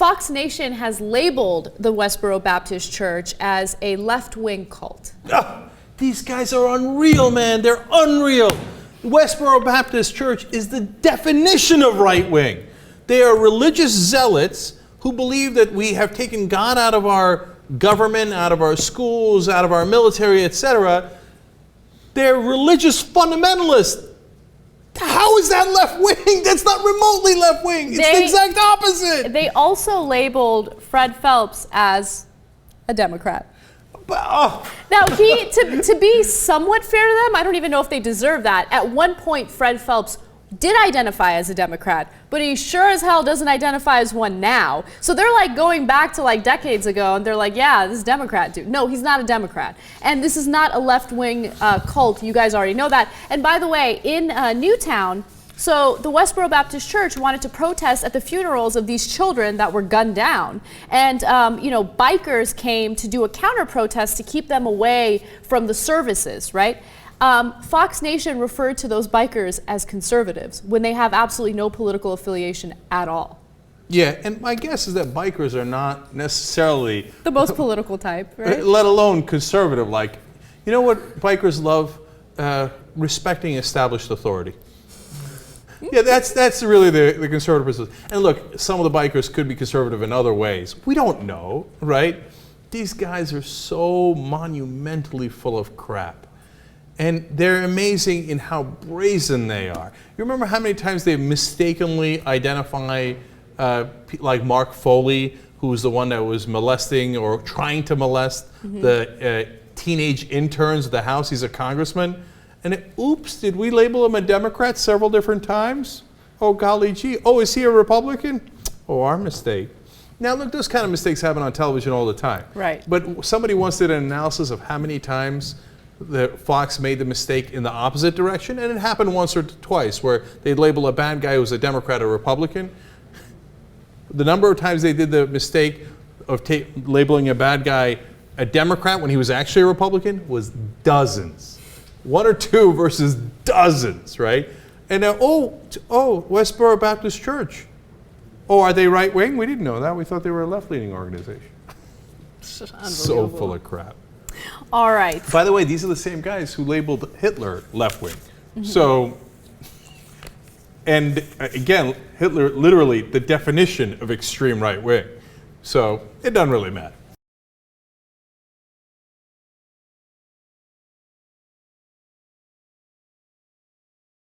Fox Nation has labeled the Westboro Baptist Church as a left-wing cult. These guys are unreal, man. They're unreal. Westboro Baptist Church is the definition of right-wing. They are religious zealots who believe that we have taken God out of our government, out of our schools, out of our military, etc. They're religious fundamentalists. How is that left-wing? That's not remotely left-wing. It's the exact opposite. They also labeled Fred Phelps as a Democrat. Now, to be somewhat fair to them, I don't even know if they deserve that. At one point, Fred Phelps did identify as a Democrat, but he sure as hell doesn't identify as one now. So they're like going back to like decades ago, and they're like, yeah, this is Democrat dude. No, he's not a Democrat. And this is not a left-wing cult. You guys already know that. And by the way, in Newtown, so the Westboro Baptist Church wanted to protest at the funerals of these children that were gunned down. And, bikers came to do a counter-protest to keep them away from the services, right? Fox Nation referred to those bikers as conservatives when they have absolutely no political affiliation at all. Yeah, and my guess is that bikers are not necessarily the most political type, right? Let alone conservative. Like, you know what bikers love? Respecting established authority. Yeah, that's really the conservative position. And look, some of the bikers could be conservative in other ways. We don't know, right? These guys are so monumentally full of crap. And they're amazing in how brazen they are. You remember how many times they mistakenly identify like Mark Foley, who was the one that was molesting or trying to molest the teenage interns at the House. He's a congressman. And oops, did we label him a Democrat several different times? Oh, golly gee. Oh, is he a Republican? Oh, our mistake. Now, look, those kind of mistakes happen on television all the time. Right. But somebody once did an analysis of how many times the Fox made the mistake in the opposite direction, and it happened once or twice where they'd label a bad guy who was a Democrat or Republican. The number of times they did the mistake of labeling a bad guy a Democrat when he was actually a Republican was dozens. One or two versus dozens, right? And now, Westboro Baptist Church. Oh, are they right-wing? We didn't know that. We thought they were a left-leaning organization. So full of crap. All right. By the way, these are the same guys who labeled Hitler left-wing. So, and again, Hitler literally the definition of extreme right-wing. So it doesn't really matter.